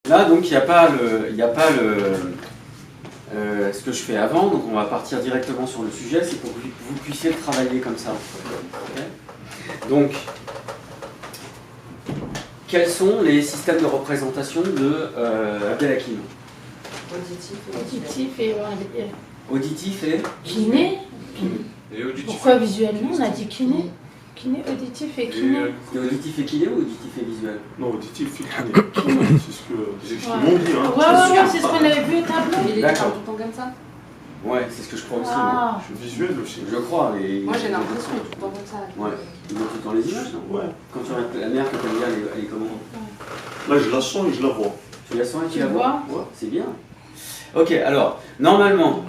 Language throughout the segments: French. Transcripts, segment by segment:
Là, donc, il n'y a pas ce que je fais avant, donc on va partir directement sur le sujet, c'est pour que vous puissiez le travailler comme ça. Okay. Donc, quels sont les systèmes de représentation de Abdelhakim? Auditif et auditif et kiné. Et auditif. Pourquoi visuellement on a dit kiné? Kiné, auditif et kiné. Et auditif et kiné ou auditif et visuel? Non, auditif et kiné. C'est ce qu'ils m'ont dit. Hein. Ouais, c'est ce qu'on avait vu au tableau. Il est tout le temps comme ça. Ouais, c'est ce que je crois aussi. Ah. Je suis visuel aussi. Je crois. Mais moi j'ai l'impression qu'il est tout le temps comme ça. Ouais. Il montre tout le temps les images, non? Ouais. Quand tu regardes la mer que tu aimes bien, elle est comment? Là, je la sens et je la vois. Tu la sens et tu la vois? Ouais, c'est bien. Ok, alors, normalement,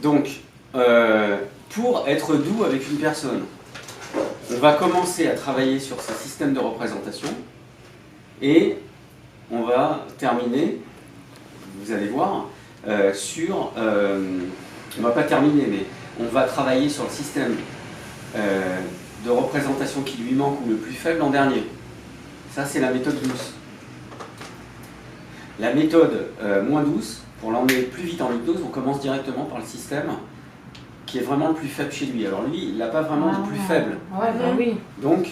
donc, pour être doux avec une personne, on va commencer à travailler sur ce système de représentation et on va terminer, vous allez voir, sur... on ne va pas terminer, mais on va travailler sur le système de représentation qui lui manque ou le plus faible en dernier. Ça, c'est la méthode douce. La méthode moins douce, pour l'emmener plus vite en hypnose, on commence directement par le système qui est vraiment le plus faible chez lui. Alors lui, il n'a pas vraiment de plus faible. Ouais, bah oui. Donc,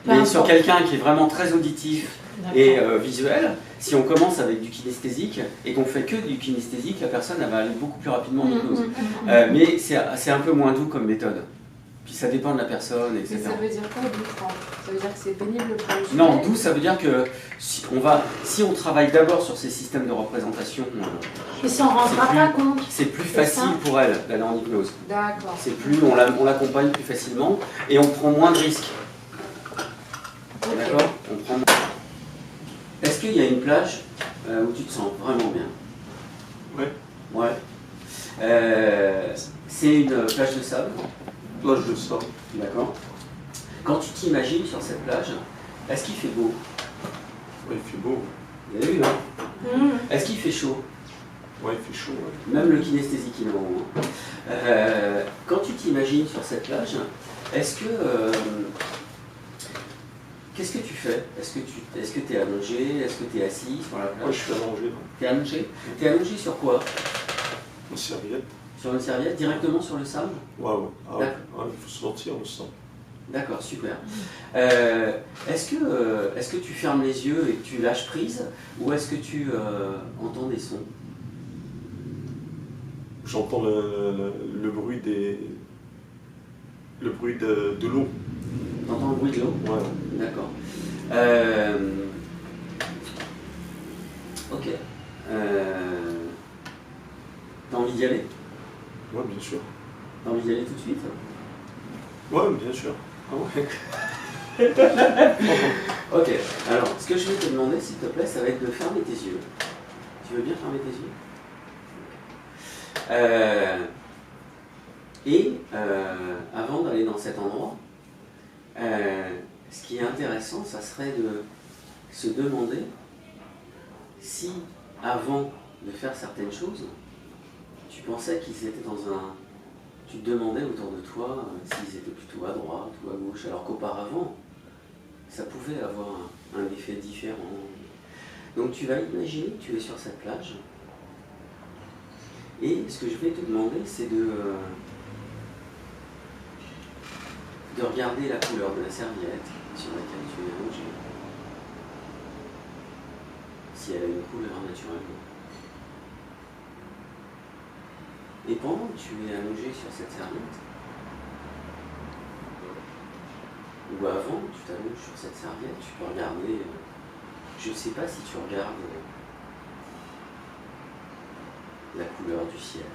mais sur quelqu'un qui est vraiment très auditif et visuel, si on commence avec du kinesthésique et qu'on fait que du kinesthésique, la personne elle va aller beaucoup plus rapidement en hypnose. Mais c'est un peu moins doux comme méthode. Puis ça dépend de la personne, etc. Mais ça veut dire quoi, doux? Ça veut dire que c'est pénible pour le sujet? Non, doux, ça veut dire que si on travaille d'abord sur ces systèmes de représentation, il s'en rendra pas compte. c'est plus facile pour elle d'aller en hypnose. D'accord. C'est plus, on l'accompagne plus facilement et on prend moins de risques. D'accord? Est-ce qu'il y a une plage où tu te sens vraiment bien? Ouais. Ouais. C'est une plage de sable. Plage de sable. D'accord. Quand tu t'imagines sur cette plage, est-ce qu'il fait beau? Ouais, il fait beau. Vous avez vu, hein? Est-ce qu'il fait chaud? Ouais, il fait chaud. Ouais. Même le kinesthésique, il est bon. Quand tu t'imagines sur cette plage, est-ce que... qu'est-ce que tu fais? Est-ce que tu es allongé? Est-ce que tu es assis sur la plage? Ouais, je suis allongé. Tu es allongé? Tu es allongé sur quoi? Une serviette. Sur une serviette, directement sur le sable? Ouais, ouais. Ah, ouais. D'accord. Il faut sortir le sable. D'accord, super. Est-ce que tu fermes les yeux et que tu lâches prise? Ou est-ce que tu entends des sons? J'entends le bruit de l'eau. T'entends le bruit de l'eau? Ouais. D'accord. Ok. T'as envie d'y aller? Ouais, bien sûr. T'as envie d'y aller tout de suite? Ouais, bien sûr. Ah ouais. Ok, alors ce que je vais te demander, s'il te plaît, ça va être de fermer tes yeux. Tu veux bien fermer tes yeux? Avant d'aller dans cet endroit, ce qui est intéressant, ça serait de se demander si, avant de faire certaines choses, tu pensais qu'ils étaient dans un... Tu te demandais autour de toi s'ils étaient plutôt à droite ou à gauche, alors qu'auparavant, ça pouvait avoir un effet différent. Donc tu vas imaginer que tu es sur cette plage, et ce que je vais te demander, c'est de regarder la couleur de la serviette sur laquelle tu es allongé, si elle a une couleur naturellement. Et pendant que tu es allongé sur cette serviette, ou avant que tu t'allonges sur cette serviette, tu peux regarder, je ne sais pas si tu regardes la couleur du ciel.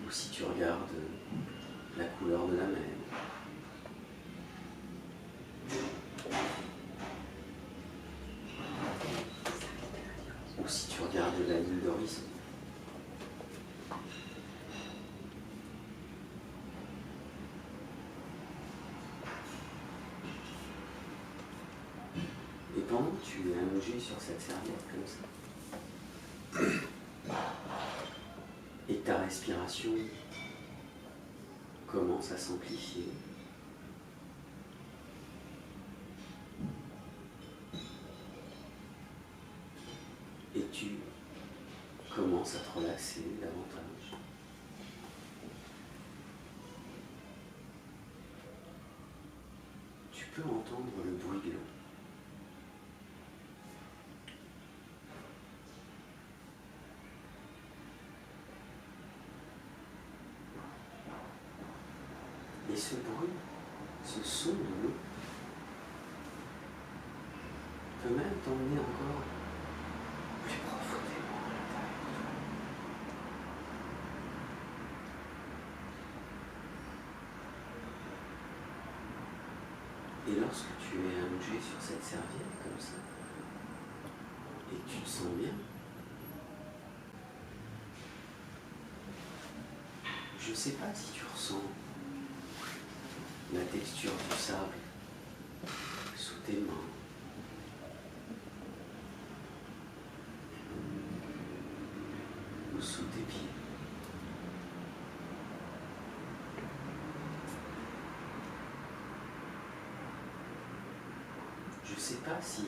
Ou si tu regardes la couleur de la mer. Ou si tu regardes la ligne d'horizon. Et pendant que tu es allongé sur cette serviette comme ça, et que ta respiration commence à s'amplifier, commences à te relaxer davantage. Tu peux entendre le bruit de l'eau. Et ce bruit, ce son de l'eau, peut même t'emmener encore plus profondément à l'intérieur de toi. Et lorsque tu es allongé sur cette serviette comme ça, et que tu te sens bien, je ne sais pas si tu ressens la texture du sable sous tes mains. Ou sous tes pieds. Je ne sais pas si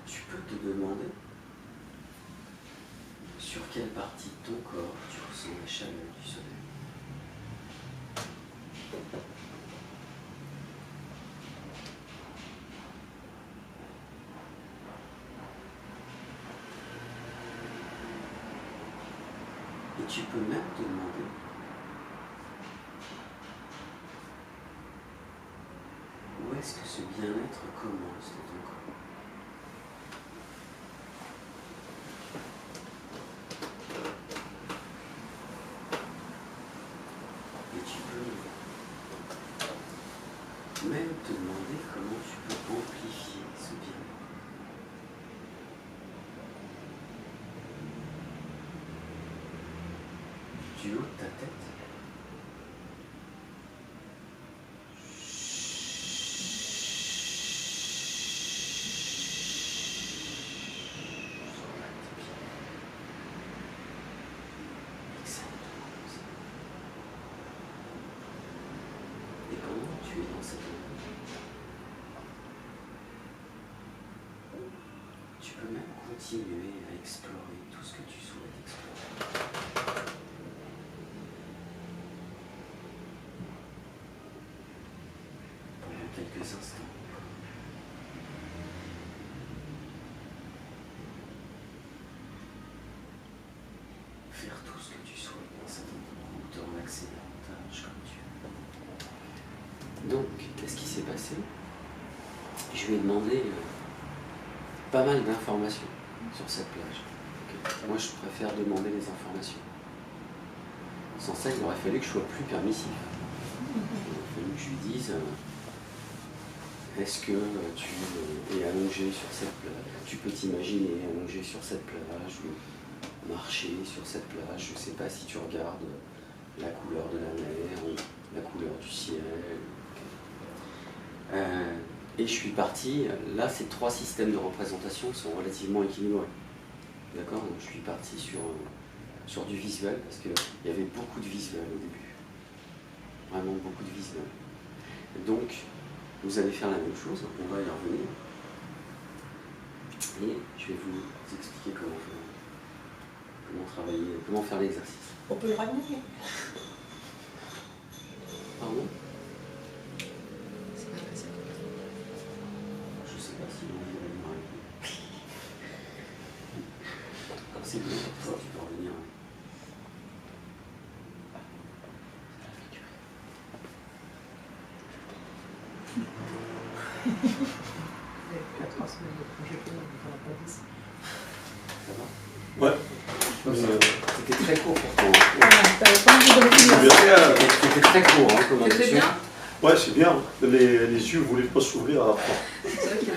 tu peux te demander sur quelle partie de ton corps tu ressens la chaleur du soleil. Et tu peux même te demander où est-ce que ce bien-être commence dans ton corps. Et tu peux même te demander comment tu peux amplifier ce bien-être. Du haut de ta tête, et pendant que tu es dans cette endroit, tu peux même continuer à explorer tout ce que tu souhaites explorer. Pendant quelques instants. Faire tout ce que tu souhaites dans cet endroit ou te relaxer davantage comme tu veux. Donc, qu'est-ce qui s'est passé? Je lui ai demandé pas mal d'informations sur cette plage. Okay. Moi, je préfère demander les informations. Sans ça, il aurait fallu que je sois plus permissif. Il aurait fallu que je lui dise est-ce que tu es allongé sur cette plage? Tu peux t'imaginer allongé sur cette plage ou marcher sur cette plage? Je ne sais pas si tu regardes la couleur de la mer ou la couleur du ciel. Okay. Et je suis parti, là ces trois systèmes de représentation sont relativement équilibrés. D'accord? Donc je suis parti sur du visuel, parce qu'il y avait beaucoup de visuel au début. Vraiment beaucoup de visuel. Donc, vous allez faire la même chose, on va y revenir. Et je vais vous expliquer comment travailler, comment faire l'exercice. On peut le ramener. Pardon? C'est pas facile. Je sais pas si l'on va venir avec. Quand c'est bien pour toi, tu peux revenir avec. La transmettre le projet que nous n'avons pas dit. Ça va? Ouais. C'était très court pour toi. T'avais pas envie de le finir. C'était très court, hein, comme C'était introduction. bien. Ouais, c'est bien. Les yeux ne voulaient pas s'ouvrir à la fin. C'est vrai qu'il y a